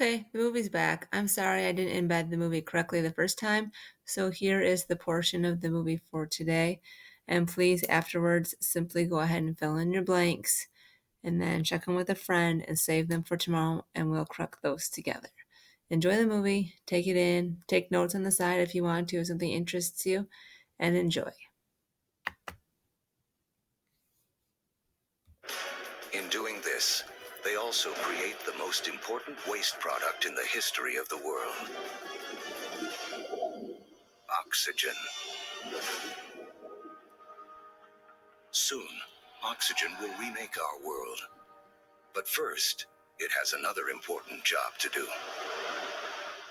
Okay, the movie's back. I'm sorry I didn't embed the movie correctly the first time, so here is the portion of the movie for today. And please, afterwards, simply go ahead and fill in your blanks and then check in with a friend and save them for tomorrow, and we'll correct those together. Enjoy the movie, take it in, take notes on the side if you want to, if something interests you, and enjoy. In doing this, they also create the most important waste product in the history of the world: oxygen. Soon, oxygen will remake our world. But first, it has another important job to do.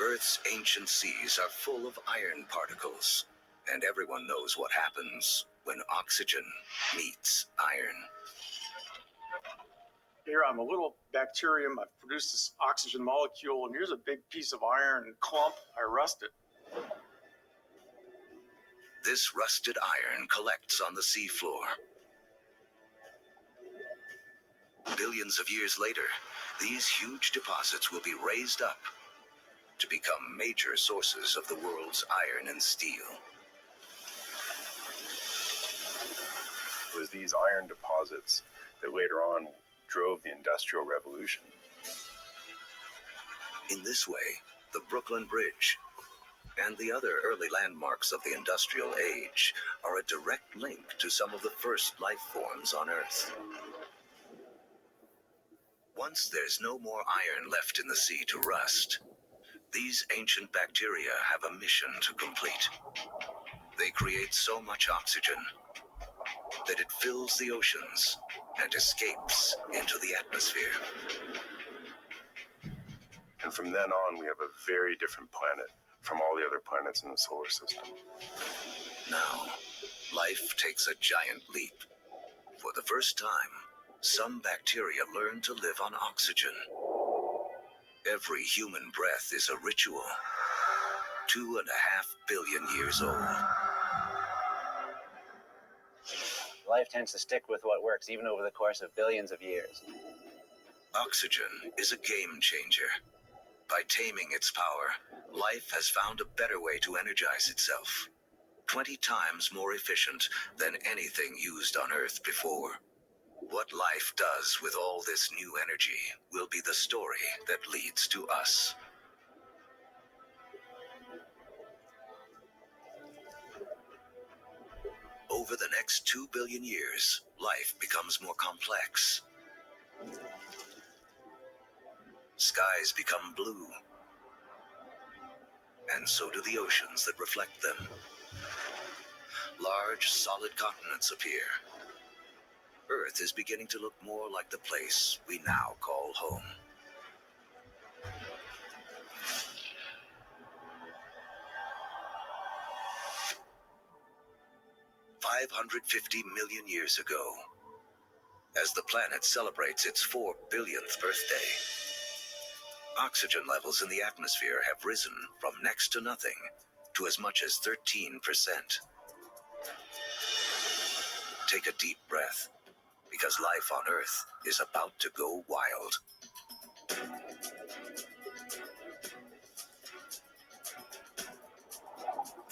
Earth's ancient seas are full of iron particles, and everyone knows what happens when oxygen meets iron. Here I'm a little bacterium. I've produced this oxygen molecule, and here's a big piece of iron clump. I rust it. This rusted iron collects on the seafloor. Billions of years later, these huge deposits will be raised up to become major sources of the world's iron and steel. It was these iron deposits that later on drove the Industrial Revolution. In this way, the Brooklyn Bridge and the other early landmarks of the Industrial Age are a direct link to some of the first life forms on Earth. Once there's no more iron left in the sea to rust, these ancient bacteria have a mission to complete. They create so much oxygen that it fills the oceans and escapes into the atmosphere. And from then on, we have a very different planet from all the other planets in the solar system. Now, life takes a giant leap. For the first time, some bacteria learn to live on oxygen. Every human breath is a ritual, 2.5 billion years old. Life tends to stick with what works, even over the course of billions of years. Oxygen is a game changer. By taming its power, life has found a better way to energize itself, 20 times more efficient than anything used on Earth before. What life does with all this new energy will be the story that leads to us. Over the next 2 billion years, life becomes more complex. Skies become blue, and so do the oceans that reflect them. Large, solid continents appear. Earth is beginning to look more like the place we now call home. $550 million years ago, as the planet celebrates its 4 billionth birthday, oxygen levels in the atmosphere have risen from next to nothing to as much as 13%. Take a deep breath, because life on Earth is about to go wild.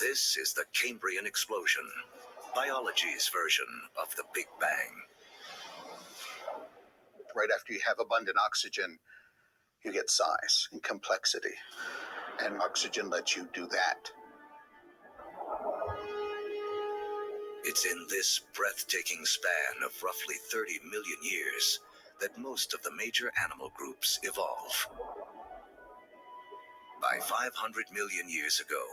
This is the Cambrian explosion, biology's version of the Big Bang. Right after you have abundant oxygen, you get size and complexity, and oxygen lets you do that. It's in this breathtaking span of roughly 30 million years that most of the major animal groups evolve. By 500 million years ago,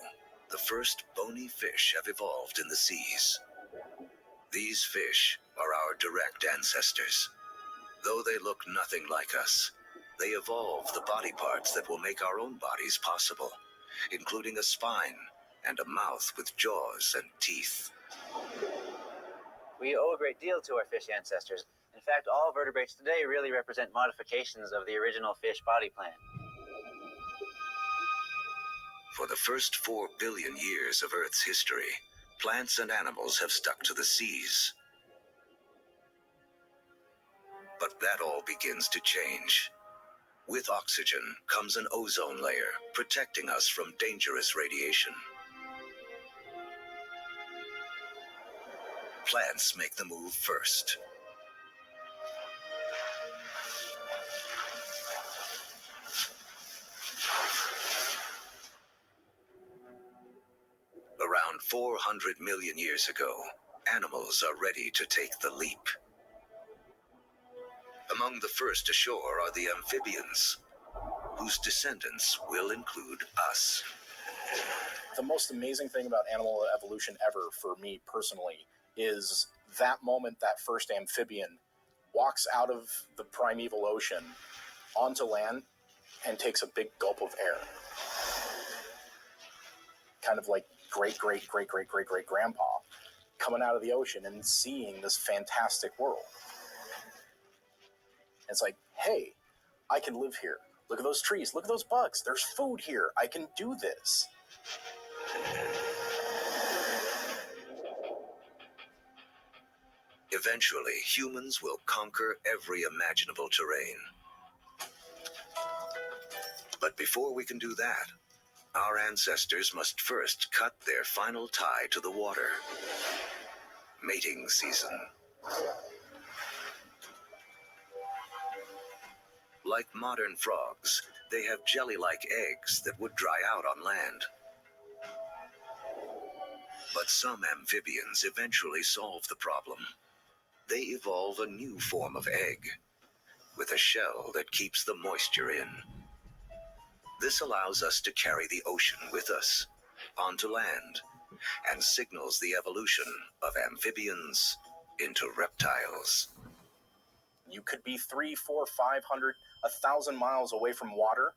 the first bony fish have evolved in the seas. These fish are our direct ancestors. Though they look nothing like us, they evolved the body parts that will make our own bodies possible, including a spine and a mouth with jaws and teeth. We owe a great deal to our fish ancestors. In fact, all vertebrates today really represent modifications of the original fish body plan. For the first 4 billion years of Earth's history, plants and animals have stuck to the seas. But that all begins to change With oxygen comes an ozone layer, protecting us from dangerous radiation. Plants make the move first. Around 400 million years ago, animals are ready to take the leap. Among the first ashore are the amphibians, whose descendants will include us. The most amazing thing about animal evolution ever for me personally is that moment that first amphibian walks out of the primeval ocean onto land and takes a big gulp of air. Kind of like great-great-great-great-great-great-grandpa coming out of the ocean and seeing this fantastic world. And it's like, hey, I can live here. Look at those trees. Look at those bugs. There's food here. I can do this. Eventually, humans will conquer every imaginable terrain. But before we can do that, our ancestors must first cut their final tie to the water. Mating season. Like modern frogs, they have jelly-like eggs that would dry out on land. But some amphibians eventually solve the problem. They evolve a new form of egg, with a shell that keeps the moisture in. This allows us to carry the ocean with us, onto land, and signals the evolution of amphibians into reptiles. You could be 300, 400, 500, 1,000 miles away from water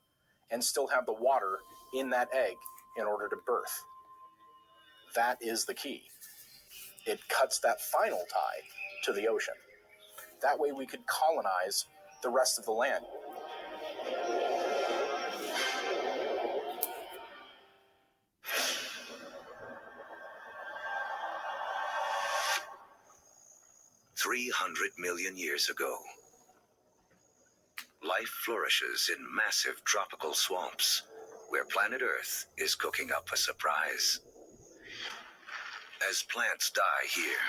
and still have the water in that egg in order to birth. That is the key. It cuts that final tie to the ocean. That way we could colonize the rest of the land. $300 million years ago, life flourishes in massive tropical swamps where planet Earth is cooking up a surprise. As plants die here,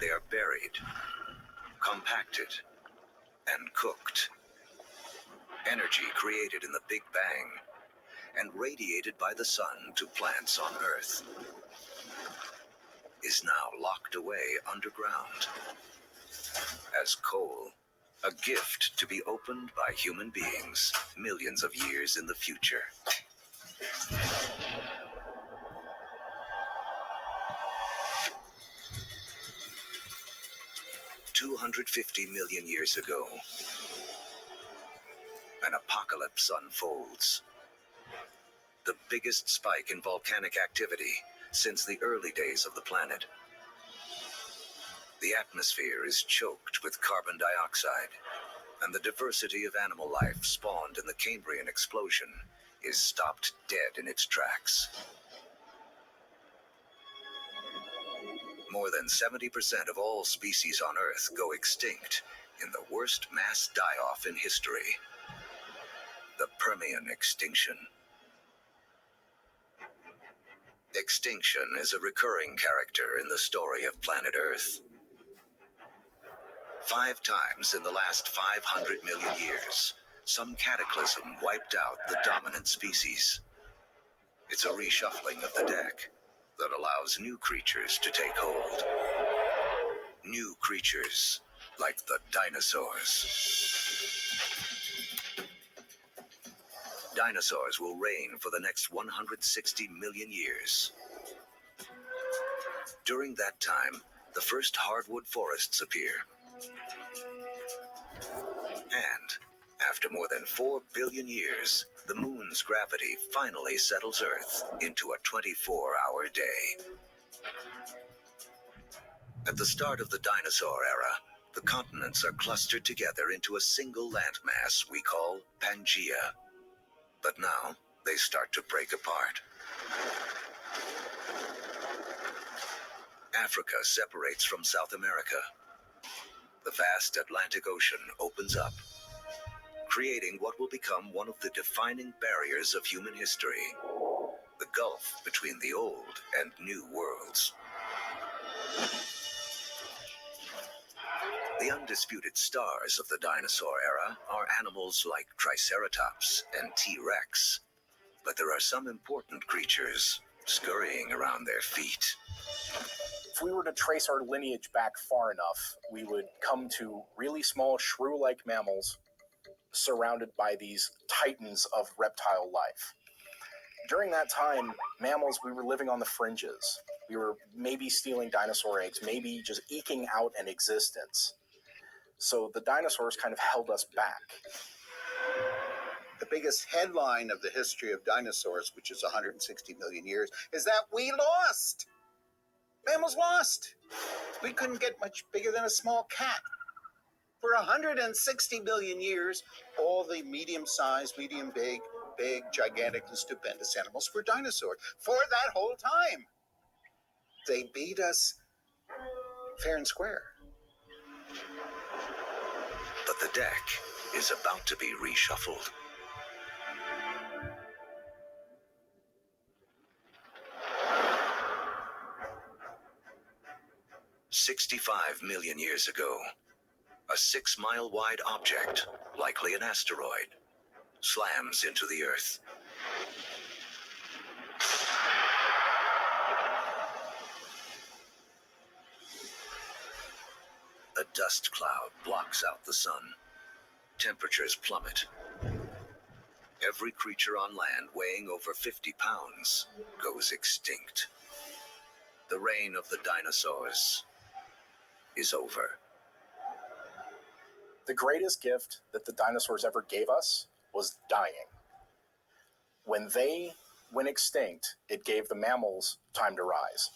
they are buried, compacted, and cooked. Energy created in the Big Bang and radiated by the sun to plants on Earth is now locked away underground as coal, a gift to be opened by human beings millions of years in the future. $250 million years ago, an apocalypse unfolds. The biggest spike in volcanic activity since the early days of the planet. The atmosphere is choked with carbon dioxide, and the diversity of animal life spawned in the Cambrian explosion is stopped dead in its tracks. More than 70% of all species on Earth go extinct in the worst mass die-off in history, the Permian extinction. Extinction is a recurring character in the story of planet Earth. 5 times in the last 500 million years, some cataclysm wiped out the dominant species. It's a reshuffling of the deck that allows new creatures to take hold. New creatures like the dinosaurs. Dinosaurs will reign for the next 160 million years. During that time, the first hardwood forests appear. And after more than 4 billion years, the moon's gravity finally settles Earth into a 24-hour day. At the start of the dinosaur era, the continents are clustered together into a single landmass we call Pangaea. But now, they start to break apart. Africa separates from South America. The vast Atlantic Ocean opens up. creating what will become one of the defining barriers of human history, the gulf between the old and new worlds. The undisputed stars of the dinosaur era are animals like Triceratops and T-Rex, but there are some important creatures scurrying around their feet. If we were to trace our lineage back far enough, we would come to really small shrew-like mammals surrounded by these titans of reptile life. During that time, mammals, we were living on the fringes. We were maybe stealing dinosaur eggs, maybe just eking out an existence. So the dinosaurs kind of held us back. The biggest headline of the history of dinosaurs, which is 160 million years, is that we lost. Mammals lost. We couldn't get much bigger than a small cat. For 160 million years, all the medium-sized, medium-big, big, gigantic, and stupendous animals were dinosaurs. For that whole time, they beat us fair and square. But the deck is about to be reshuffled. "65 million years ago, a 6-mile-wide object, likely an asteroid, slams into the Earth. A dust cloud blocks out the sun. Temperatures plummet. Every creature on land weighing over 50 pounds goes extinct. The reign of the dinosaurs is over." The greatest gift that the dinosaurs ever gave us was dying. When they went extinct, it gave the mammals time to rise.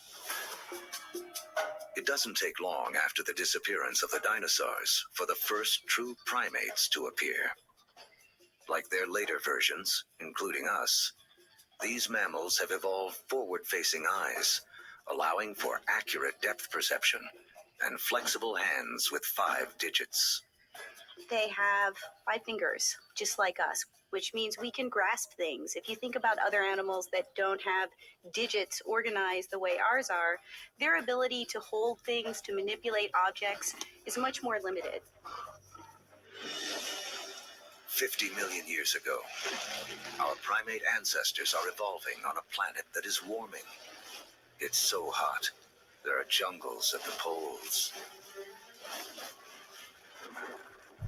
It doesn't take long after the disappearance of the dinosaurs for the first true primates to appear. Like their later versions, including us, these mammals have evolved forward-facing eyes, allowing for accurate depth perception and flexible hands with 5 digits. They have 5 fingers, just like us, which means we can grasp things. If you think about other animals that don't have digits organized the way ours are, their ability to hold things, to manipulate objects, is much more limited. 50 million years ago, our primate ancestors are evolving on a planet that is warming. It's so hot, there are jungles at the poles.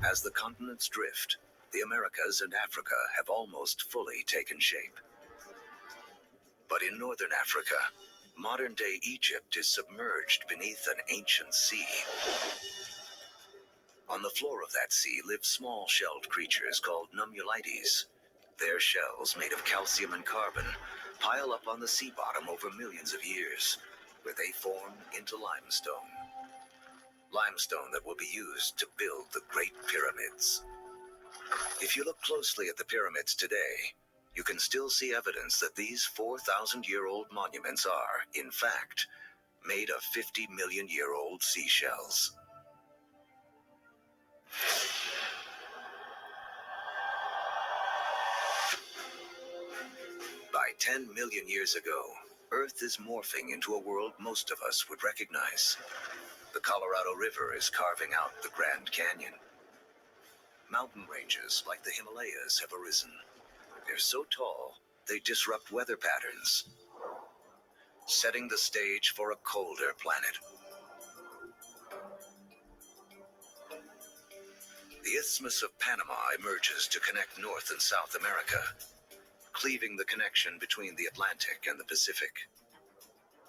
As the continents drift, the Americas and Africa have almost fully taken shape. But in northern Africa, modern-day Egypt is submerged beneath an ancient sea. On the floor of that sea live small shelled creatures called nummulites. Their shells, made of calcium and carbon, pile up on the sea bottom over millions of years, where they form into limestone. Limestone that will be used to build the Great Pyramids. If you look closely at the pyramids today, you can still see evidence that these 4,000-year-old monuments are, in fact, made of 50-million-year-old seashells. By 10 million years ago, Earth is morphing into a world most of us would recognize. The Colorado River is carving out the Grand Canyon. Mountain ranges like the Himalayas have arisen. They're so tall, they disrupt weather patterns, setting the stage for a colder planet. The Isthmus of Panama emerges to connect North and South America, cleaving the connection between the Atlantic and the Pacific,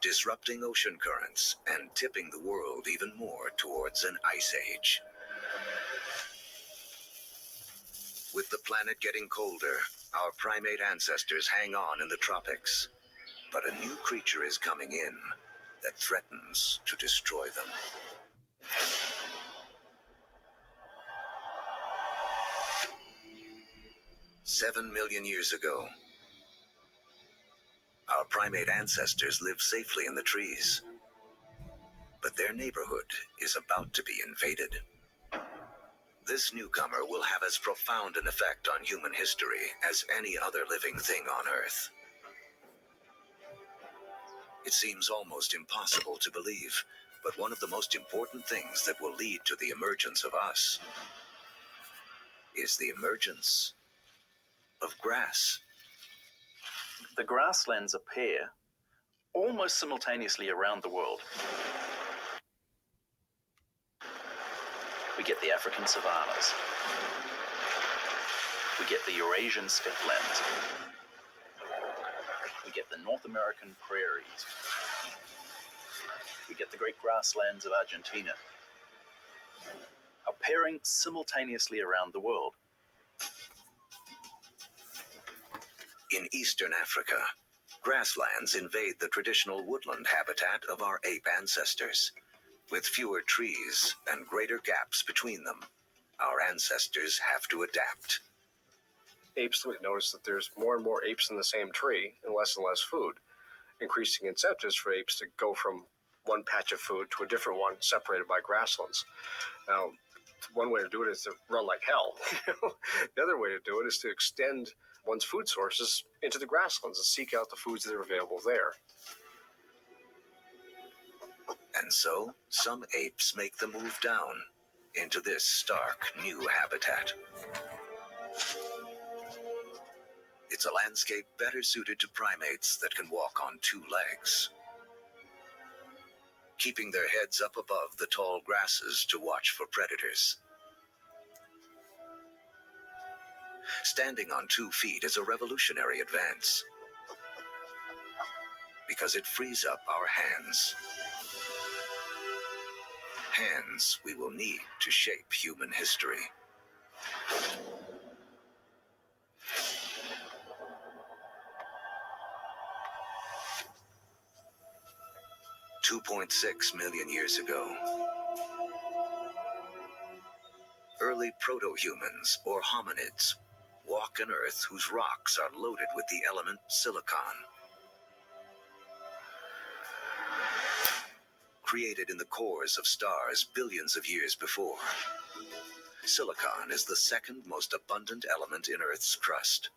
disrupting ocean currents and tipping the world even more towards an ice age. With the planet getting colder, our primate ancestors hang on in the tropics. But a new creature is coming in that threatens to destroy them. "7 million years ago, our primate ancestors lived safely in the trees. But their neighborhood is about to be invaded. This newcomer will have as profound an effect on human history as any other living thing on Earth. It seems almost impossible to believe, but one of the most important things that will lead to the emergence of us is the emergence of grass. The grasslands appear almost simultaneously around the world. We get the African savannas. We get the Eurasian steppes. We get the North American prairies. We get the great grasslands of Argentina, appearing simultaneously around the world. In eastern Africa, grasslands invade the traditional woodland habitat of our ape ancestors. With fewer trees and greater gaps between them, our ancestors have to adapt. Apes notice that there's more and more apes in the same tree and less food, increasing incentives for apes to go from one patch of food to a different one separated by grasslands. Now, one way to do it is to run like hell. The other way to do it is to extend one's food sources into the grasslands and seek out the foods that are available there. And so, some apes make the move down into this stark new habitat. It's a landscape better suited to primates that can walk on two legs, keeping their heads up above the tall grasses to watch for predators. Standing on 2 feet is a revolutionary advance because it frees up our hands. Hands we will need to shape human history. $2.6 million years ago, early proto-humans, or hominids, walk an Earth whose rocks are loaded with the element silicon. Created in the cores of stars billions of years before, silicon is the second most abundant element in Earth's crust.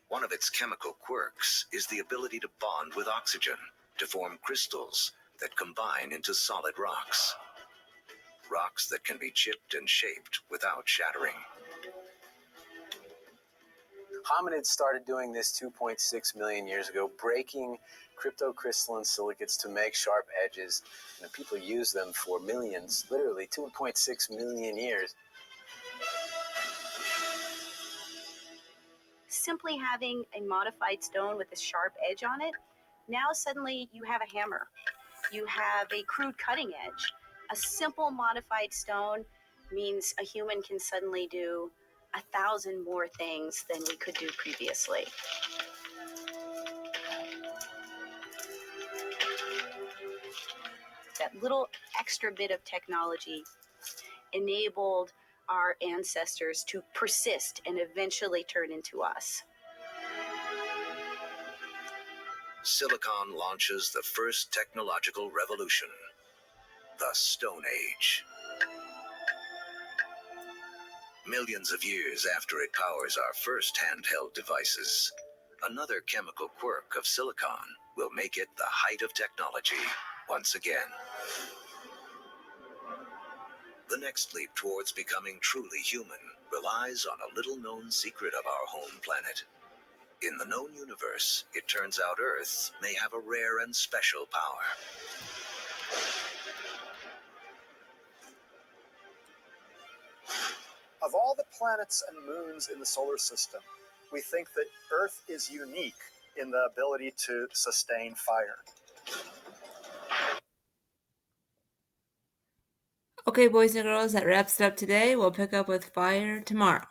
One of its chemical quirks is the ability to bond with oxygen to form crystals that combine into solid rocks. Rocks that can be chipped and shaped without shattering. Hominids started doing this 2.6 million years ago, breaking cryptocrystalline silicates to make sharp edges. And people use them for millions, literally 2.6 million years. Simply having a modified stone with a sharp edge on it, now suddenly you have a hammer. You have a crude cutting edge. A simple modified stone means a human can suddenly do 1,000 more things than we could do previously. That little extra bit of technology enabled our ancestors to persist and eventually turn into us. Silicon launches the first technological revolution, the Stone Age. Millions of years after it powers our first handheld devices, another chemical quirk of silicon will make it the height of technology once again. The next leap towards becoming truly human relies on a little-known secret of our home planet. In the known universe, it turns out Earth may have a rare and special power. Of all the planets and moons in the solar system, we think that Earth is unique in the ability to sustain fire. Okay, boys and girls, that wraps it up today. We'll pick up with fire tomorrow.